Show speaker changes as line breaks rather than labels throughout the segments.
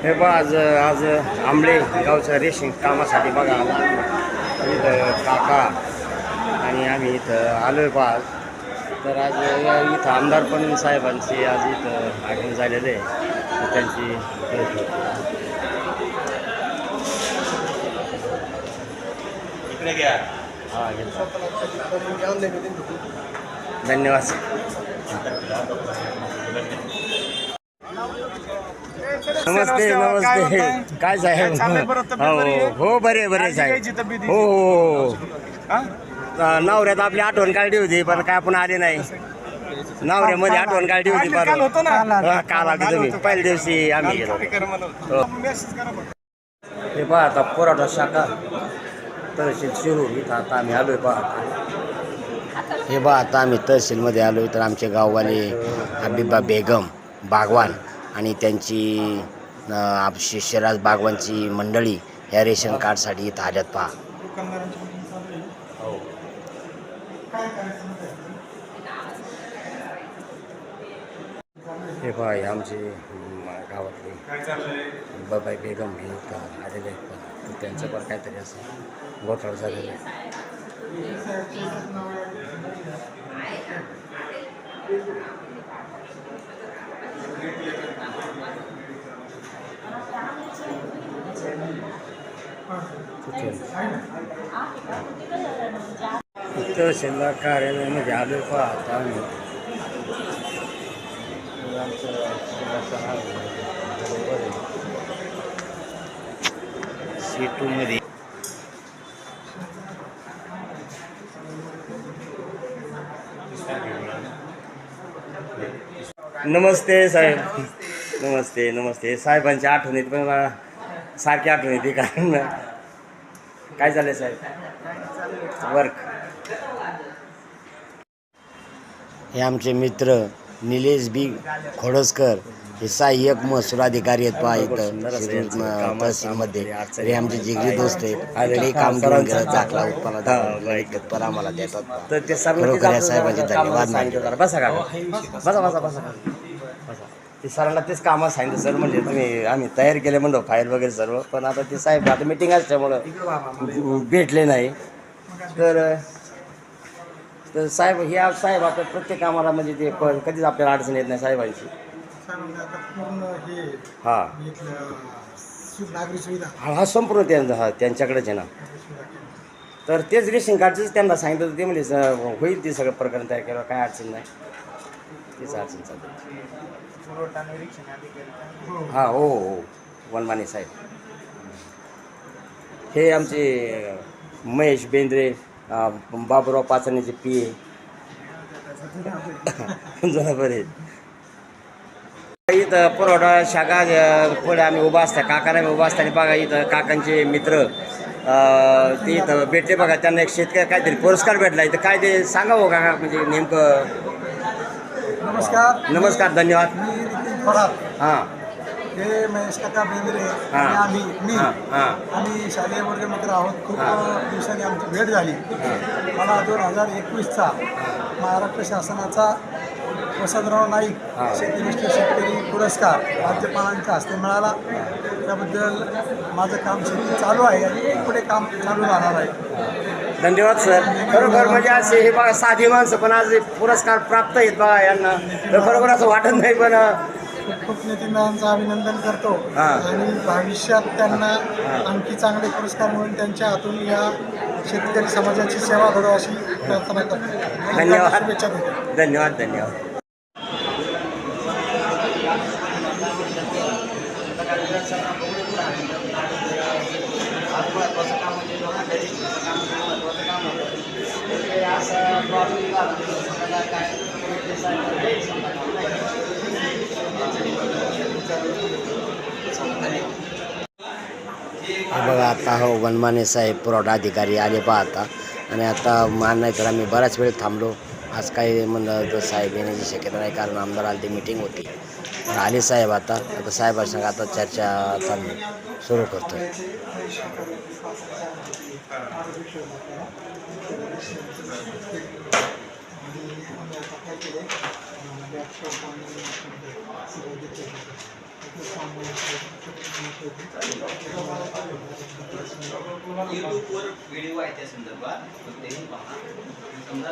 हे बघा आज आंबळे गावचं रेशन कामासाठी बघा आला इथं काका आणि आम्ही इथं आलो आहे बा. तर आज इथं आमदार पण साहेबांची आज इथं आगमन झालेलं आहे. तर त्यांची भेट होती. इकडे घ्या. हां धन्यवाद. नमस्ते नमस्ते. काय साहेब? हो बरे बरे साहेब. हो हो नवऱ्यात आपली आठवण काढली होती पण काय आपण आले नाही. नवऱ्यामध्ये आठवण काढली होती बरं. काल आधी तुम्ही पहिल्या दिवशी आम्ही गेलो. हे पहा आता पुरवठा शाखा तहसील शिरूर इथं आता आम्ही आलोय पहा. हे बा आता आम्ही तहसीलमध्ये आलो तर आमचे गाववाले हबीबा बेगम बागवान आणि त्यांची शिराज बागवानची मंडळी ह्या रेशन कार्डसाठी इथं आल्यात पहा. हे पहा हे आमचे गावातले बाबाई बेगम हे इथं आलेले आहेत पण त्यांचं पण काहीतरी असं घोटाळा झालेलं आहे. तहसीलदार कार्यालयामध्ये आलो पाहता आम्ही. C2 मध्ये नमस्ते साहेब. नमस्ते नमस्ते. साहेबांच्या आठवणीत पण मला सारखी आठवण येते कारण काय झालं साहेब वर्क. हे आमचे मित्र निलेश बी खोडसकर हे सहाय्यक महसूल अधिकारी आहेत पहा इथं तहसीलमध्ये. हे आमचे जिगरी दोस्त आहेत. ते काम करून दाखला उत्पन्न आम्हाला देतात. तर ते सर्व साहेबांचे धन्यवाद मानले. बसा का बसा बसा बसा बसा. ते सरांना तेच कामं सांगितलं सर म्हणजे तुम्ही आम्ही तयार केले म्हणतो फाईल वगैरे सर्व. पण आता ते साहेब आता मिटिंग असल्यामुळं भेटले नाही. तर साहेब ह्या साहेब आपल्या प्रत्येक कामाला म्हणजे ते कधीच आपल्याला अडचण येत नाही साहेबांची. हां हा संपूर्ण त्यांच्याकडेच आहे ना. तर तेच रेशन कार्डचंच त्यांना सांगितलं ते म्हणजे होईल ते सगळं प्रकरण तयार केलं काय अडचण नाही. तीच अडचण चालते. हां हो हो वनमाने साहेब. हे आमचे महेश बेंद्रे बाबुराव पाचण्याचे PA जुना बरे. इथं पुरवठा शाखा पुढे आम्ही उभा असता काकाला आम्ही उभा असताना बघा इथं काकांचे मित्र ते इथं भेटले बघा. त्यांना एक शेतकरी काहीतरी पुरस्कार भेटला. इथं काय ते सांगा हो काका म्हणजे नेमकं.
नमस्कार
नमस्कार धन्यवाद.
मी नितीन थोरात.
हां
हे महेश काका बेंद्रे आणि आम्ही शालेय वर्ग मित्र आहोत. खूप दिवसांनी आमची भेट झाली. मला 2021चा महाराष्ट्र शासनाचा वसंतराव नाईक शेतीनिष्ठ शेतकरी पुरस्कार राज्यपालांच्या हस्ते मिळाला. त्याबद्दल माझं काम शेती चालू आहे आणि पुढे काम चालू राहणार आहे.
धन्यवाद सर. खरोखर म्हणजे असे हे बघा साधी माणसं पण आज पुरस्कार प्राप्त आहेत बघा यांना. तर खरोखर असं वाटत नाही पण
खूप नितीनांचं अभिनंदन करतो आणि भविष्यात त्यांना आणखी चांगले पुरस्कार म्हणून त्यांच्या हातून या शेतकरी समाजाची सेवा घडो अशी प्रार्थना करतो.
धन्यवाद.
शुभेच्छा देतो.
धन्यवाद धन्यवाद. बघा आता हो वनमाने साहेब पुरवठा अधिकारी आले पाहता आणि आता मान नाही तर आम्ही बराच वेळ थांबलो. आज काही म्हणलं तर साहेब येण्याची शक्यता नाही कारण आमदार आली मीटिंग होती. आले साहेब आता साहेबांसंग आता चर्चा चालू सुरू करतो.
यूट्यूबवर व्हिडिओ आहे त्या संदर्भात तेही पहा. समजा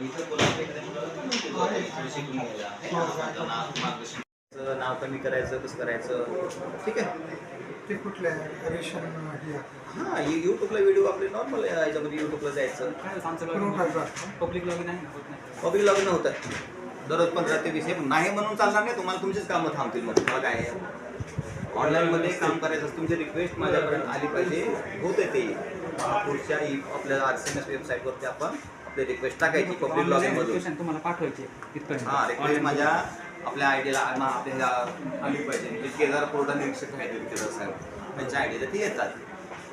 इथं बोलायचं शिकून घ्यायला नाव कमी करायचं कसं करायचं ठीक आहे.
ते कुठले रेशन
हां यूट्यूबला व्हिडिओ आपले नॉर्मल याच्यामध्ये यूट्यूबला जायचं.
पब्लिक लॉगिन आहे
पब्लिक लॉगिन होतं दररोज 15 ते 20 नाही म्हणून चालणार नाही. तुम्हाला तुमचीच कामं थांबतील. मग तुम्हाला काय आहे ऑनलाईनमध्ये काम करायचं असतं. तुमची रिक्वेस्ट माझ्यापर्यंत आली पाहिजे. होते ते पुढच्या आपल्या RCMS वेबसाईटवरती आपण आपली रिक्वेस्ट टाकायची पब्लिक लॉगिनमधून.
तुम्हाला पाठवायचे तिथपर्यंत.
हां रिक्वेस्ट माझ्या आपल्या आयडीला आपल्या आली पाहिजे. म्हणजे केदार पोर्टल निरीक्षक आहेत केदार साहेब त्यांच्या आयडीला ते येतात.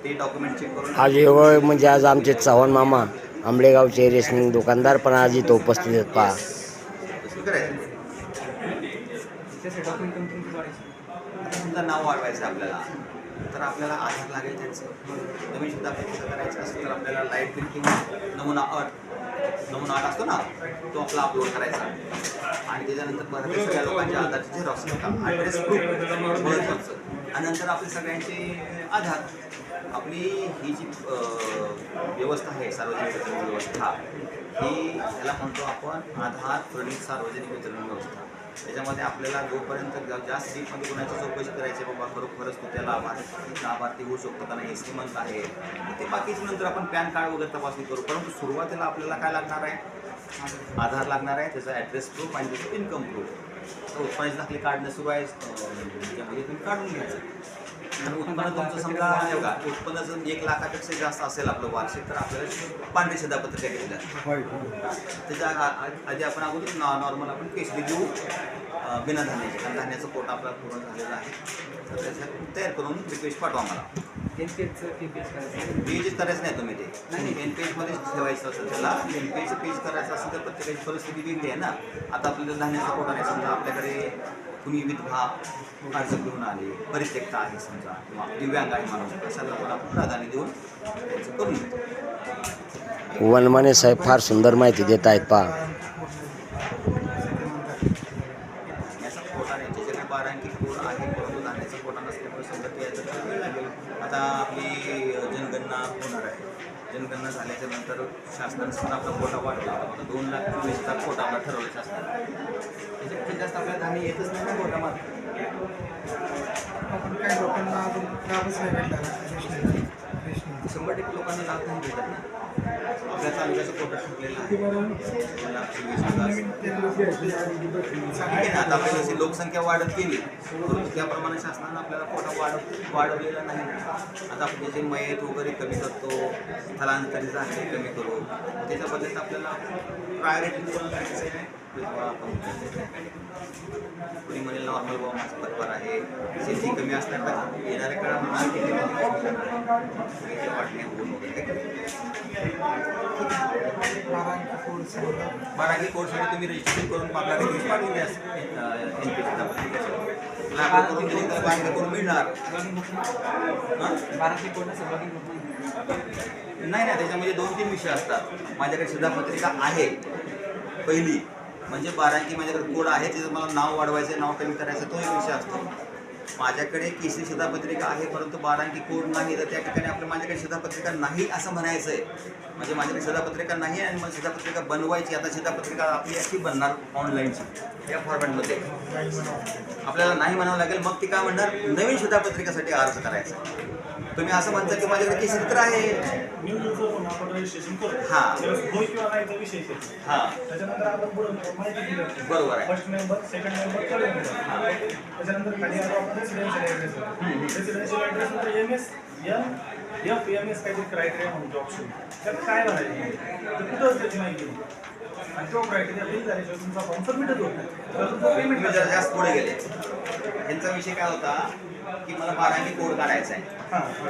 ते डॉक्युमेंट चेक करून
आज एवढं म्हणजे आज आमचे चव्हाण मामा आंबळेगावचे रेशनिंग दुकानदार पण आज इथं उपस्थित आहेत पहा.
तसं करायचं.
त्याचे डॉक्युमेंट तुमची वाढायची.
आता समजा नाव वाढवायचं आपल्याला तर आपल्याला आधार लागेल त्यांचं. नवीन सुद्धा आपल्याला करायचं असेल तर आपल्याला लाईट बिल किंवा नमुना 8 असतो ना तो आपला अपलोड करायचा. आणि त्याच्यानंतर परत सगळ्या लोकांच्या आधारचे झेरॉक्स ॲड्रेस प्रूफ महत्त्वाचं. आणि नंतर आपले सगळ्यांचे आधार. आपली ही जी व्यवस्था आहे सार्वजनिक वितरण व्यवस्था ही ह्याला म्हणतो आपण आधार प्रणीत सार्वजनिक वितरण व्यवस्था. त्याच्यामध्ये आपल्याला जोपर्यंत जास्त डीपमध्ये कोणाची चौकशी करायची बाबा खरोखरच तो त्या लाभार्थी होऊ शकतो का नाही श्रीमंत आहे ते बाकीच्या नंतर आपण पॅन कार्ड वगैरे तपासणी करू. परंतु सुरुवातीला आपल्याला काय लागणार आहे आधार लागणार आहे त्याचा ॲड्रेस प्रूफ आणि त्याचं इन्कम प्रूफ. तर उत्पन्नाचे दाखले काढणं सुरू आहे त्यामध्ये तुम्ही काढून घ्यायचं. आणि उत्पन्न तुमचं समजा बघा उत्पन्न जर 1 लाखापेक्षा जास्त असेल आपलं वार्षिक तर आपल्याला पांढरी शिधापत्रिका घेतल्या. त्याच्या आधी आपण अगोदर नॉर्मल आपण केसरी देऊ बिना धान्याचे. कारण धान्याचं पोट आपला पूर्ण झालेलं आहे. तर त्याच्यात तयार करून रिक्वेस्ट पाठवा मला. पेज करायचं नाही तुम्ही ते NPHमध्येच ठेवायचं असेल त्याला. NPHचं पेज करायचं असेल तर प्रत्येकाची परिस्थिती वेगळी आहे ना. आता आपल्याला धान्याचा पोट आहे समजा आपल्याकडे कुणी विधवा अर्ज घेऊन आले परित्यक्ता आहे समजा किंवा दिव्यांग आहे माणूस अशा लोकांना आपण प्राधान्य देऊन त्यांचं करून घेतो.
वनमाने साहेब फार सुंदर माहिती देत आहेत पहा.
धान्याचा पोट आहे ज्याच्याकडे 12 अंकी कोड आहे परंतु धान्याचा पोटा नसल्यामुळे समजा ते याचं वेळ लागेल. आता आपली जनगणना होणार आहे. जनगणना झाल्याच्या नंतर शासनाने सुद्धा आपला कोटा वाढला. आता 2,20,000 कोटा आपला ठरवला शासनाने. त्याच्यापेक्षा जास्त आपल्याला धान्य येतच नाही ना कोटामध्ये.
आपण काही लोकांना अजून लाभच नाही भेटला
100% लोकांना लाभ नाही भेटत ना. आपल्या तालुक्याचं कोटा ठरलेलं आहे. ठीक आहे ना. आता आपली जशी लोकसंख्या वाढत गेली त्याप्रमाणे शासनानं आपल्याला कोटा वाढवलेला नाही. आता आपण जे मयत वगैरे कमी करतो स्थलांतरित आहे कमी करू त्याच्या पद्धतीत आपल्याला प्रायोरिटी कुणी म्हणेल नॉर्मल बाबा माझा परिवार आहे शेती कमी असल्यामुळे येणाऱ्या काळामध्ये वाटणे होऊन वगैरे 12 कोर्ससाठी तुम्ही रजिस्ट्रेशन करून आपल्याला रिक्वेस्ट पाठवून द्या. NPH करून दिली तर 12 कोड मिळणार. नाही त्याच्यामध्ये 2-3 विषय असतात. माझ्याकडे शिधापत्रिका आहे पहिली म्हणजे 12 अंकी माझ्याकडे कोड आहे त्याचं मला नाव वाढवायचं नाव कमी करायचं तो एक विषय असतो. माझ्याकडे केसरी शिधापत्रिका आहे परंतु 12 अंकी कोड नाही तर त्या ठिकाणी आपल्या माझ्याकडे शिधापत्रिका नाही असं म्हणायचं आहे. म्हणजे माझ्याकडे शिधापत्रिका नाही आणि मला शिधापत्रिका बनवायची. आता शिधापत्रिका आपली अशी बनणार ऑनलाईनची या फॉर्मॅटमध्ये आपल्याला नाही म्हणावं लागेल. मग ती काय म्हणणार नवीन शिधापत्रिकेसाठी अर्ज करायचा. तुम्ही असं म्हणता की माझ्याकडे केसरी तर आहे हां हां बरोबर आहे.
FMS काहीतरी क्रायटेरिया म्हणतो ऑप्शन त्यात काय भरायचं कुठं त्याची माहिती आणि तो क्रायटेरिया फेल झाल्याशिवाय तुमचा फॉर्म सबमिटच होत नाही.
पेमेंट जरा जास्त पुढे गेले. यांचा विषय काय होता की मला 12 अंकी कोड काढायचा आहे.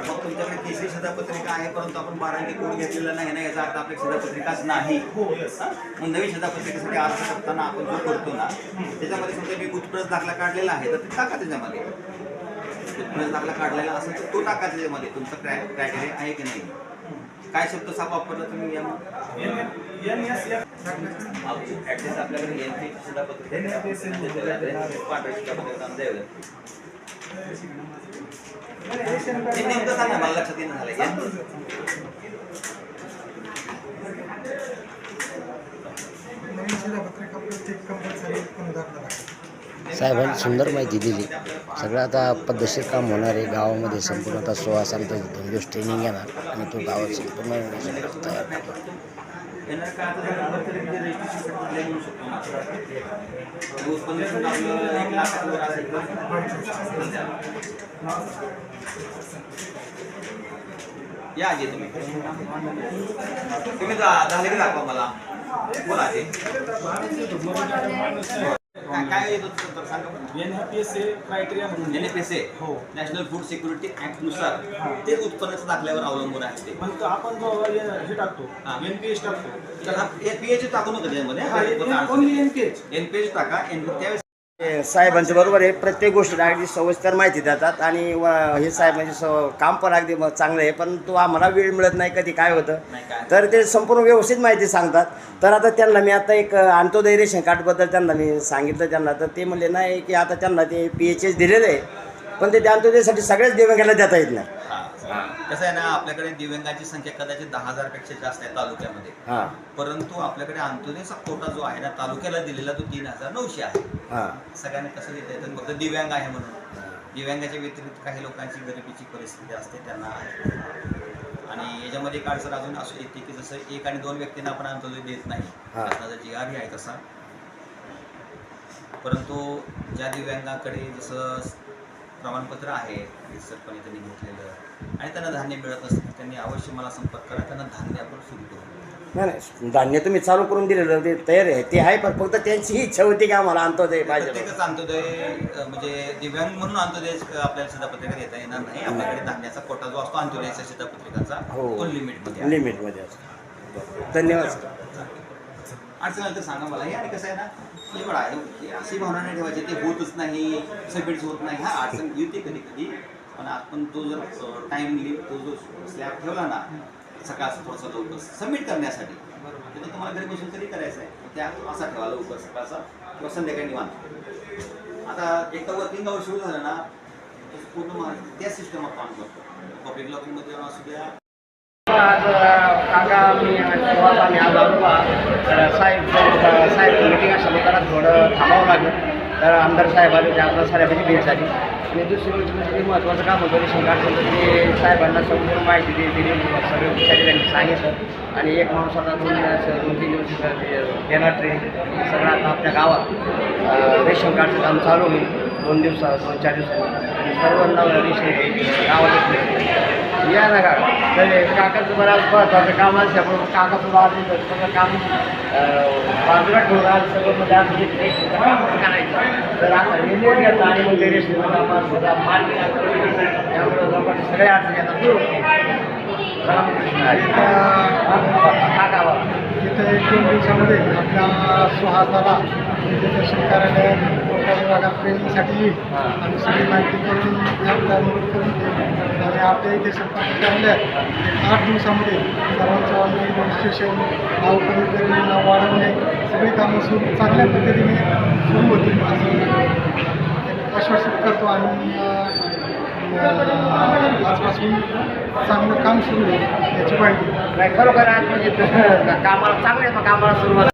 मग तुमच्याकडे केसरी शिधापत्रिका आहे परंतु आपण 12 अंकी कोड घेतलेला नाही ना याचा अर्थ आपल्या शिधापत्रिकाच नाही. मग नवीन शिधापत्रिकेसाठी अर्ज करताना आपण जो करतो ना त्याच्यामध्ये समजा मी उत्प्रत दाखला काढलेला आहे तर ते टाका त्याच्यामध्ये. उत्प्रत दाखला काढलेला असेल तर तो टाका त्याच्यामध्ये तुमचा क्रायटेरिया आहे की नाही. काय शब्द साप वापरला तुम्ही
NSF
ऍटलीस्ट आपल्याकडे NP सुद्धा नेमकं सांगा मला लक्षात येणं झालं
नवीन शिधापत्रिका प्रत्येक कंपल्सरी उत्पन्न दाखला
साहेबांनी सुंदर माहिती दिली. सगळं आता पद्धतशीर काम होणार आहे गावामध्ये. संपूर्ण आता 16 सालाचं 2 दिवस ट्रेनिंग येणार आणि तो गावात संपूर्ण तयार करणार.
येणार काय आता जर तरी म्हणजे रजिस्ट्रेशन म्हणू शकतो ना उत्पन्न सुद्धा आपलं 1 लाखावर असेल या आजी तुम्ही झाले की दाखवा मला बोला आजी काय येत होतं तर सांगा
NFPSA क्रायटेरिया म्हणून
NFPSA
हो
नॅशनल फूड सिक्युरिटी ऍक्ट नुसार ते उत्पन्नाच्या दाखल्यावर अवलंबून आहे ते
पण आपण जो हे टाकतो NPS टाकतो
तर पीएच टाकू नका त्यामध्ये
ओनली NPS
NPS टाका त्यावेळेस
साहेबांचं बरोबर आहे. प्रत्येक गोष्टीला अगदी सविस्तर माहिती देतात आणि हे साहेबांचे काम पण अगदी चांगलं आहे. पण तो आम्हाला वेळ मिळत नाही कधी काय होतं
नाही काय
तर ते संपूर्ण व्यवस्थित माहिती सांगतात. तर आता त्यांना मी आता एक अंत्योदय रेशन कार्डबद्दल त्यांना मी सांगितलं त्यांना. तर ते म्हणले नाही की आता त्यांना ते PHS दिलेलं आहे पण ते अंत्योदयसाठी सगळ्याच दिव्यांगाला देता येत नाही.
कसं आहे ना आपल्याकडे दिव्यांगाची संख्या कदाचित 10,000 पेक्षा जास्त आहे तालुक्यामध्ये
हां
परंतु आपल्याकडे अंत्योदयचा कोटा जो आहे ना तालुक्याला दिलेला तो 3,900 आहे
हां
सगळ्यांना कसं देता येतं फक्त दिव्यांग आहे म्हणून दिव्यांगाच्या व्यतिरिक्त काही लोकांची गरिबीची परिस्थिती असते त्यांना आहे आणि याच्यामध्ये एक अडचण अजून असं येते की जसं 1 आणि 2 व्यक्तींना आपण अंत्योदय देत नाही शासनाचा GR आहे तसा परंतु ज्या दिव्यांगाकडे जसं प्रमाणपत्र आहे रितसरपणे त्यांनी घेतलेलं आणि त्यांना धान्य मिळत नसतं त्यांनी अवश्य मला संपर्क करा त्यांना धान्य आपण सुरू करू
नाही धान्य तुम्ही चालू करून दिलेलं ते तयार आहे ते आहे पण फक्त त्यांची इच्छा होती की आम्हाला अंत्योदय पाहिजे.
प्रत्येकच अंत्योदय म्हणजे दिव्यांग म्हणून अंत्योदय आपल्याला शिधापत्रिका देता येणार नाही आपल्याकडे धान्याचा कोटा जो असतो अंत्योदयाच्या शिधापत्रिकाचा
हो
तो लिमिटमध्ये
लिमिटमध्ये असतो. धन्यवाद सर.
अडचण आली तर सांगा मला हे आणि कसं आहे ना हे बघा अशी भावना नाही ठेवायची ते होतच नाही सबमिट होत नाही हा अडचण येते कधी कधी पण आपण तो जर टाईमली तो जो स्लॅब ठेवला ना सकाळचं थोडंसं लवकर सबमिट करण्यासाठी तर तुम्हाला घरी बसून तरी करायचं आहे त्या असा ठेवा लवकर सकाळचा किंवा संध्याकाळी निवांत आता एक तर वर्किंग आवर सुरू झालं ना तर पूर्ण महाराष्ट्र त्या सिस्टमवर काम करतो पब्लिक लॉकिंगमध्ये असू द्या
आज काका मी सुरुवात आम्ही आज आलो बा तर साहेब मिटिंग असल्यामुळे त्याला थोडं थांबावं लागलं तर आमदार साहेब आले ते आपल्या साहेबांची भेट झाली आणि दुसरी गोष्ट म्हणजे महत्त्वाचं काम होतं रेशन कार्डचं ते साहेबांना संपूर्ण माहिती दिली सगळं विचारले त्यांनी सांगितलं आणि एक माणूस आता 2-3 दिवस देणार ट्रेनिंग सगळं आता आपल्या गावात रेशन कार्डचं काम चालू होईल 2 दिवसात 2-4 दिवसांनी आणि सर्वांना रेशन गावात या ना का तर काकाचं बराच महत्त्वाचं काम असल्यामुळे काकाचं बाजू सगळं काम बाजूला ठेवून आज सगळं मध्ये आज करायचं तर आता निर्णय घ्यायचा आणि मग ते रेशनमध्ये आपण सुद्धा मान त्यामुळे जवळपास सगळ्या अडचणी आता दूर काकावा
तिथं 1-2 दिवसामध्ये आपल्या सुहासाला दर्शन कार्यालयात विभागात ट्रेनिंगसाठी येईल आणि सगळी माहिती करून आपल्याला मदत करून देईल आणि आपल्या इथे संपर्क कार्यालयात 8 दिवसामध्ये सर्वांचं ऑनलाईन रजिस्ट्रेशन नाव कमी करणे नाव वाढवणे सगळी कामं चांगल्या पद्धतीने सुरू होतील असं आश्वासित करतो आणि आजपासून चांगलं काम सुरू होईल याची माहिती
खरोखर आज म्हणजे कामाला चांगल्या कामाला सुरुवात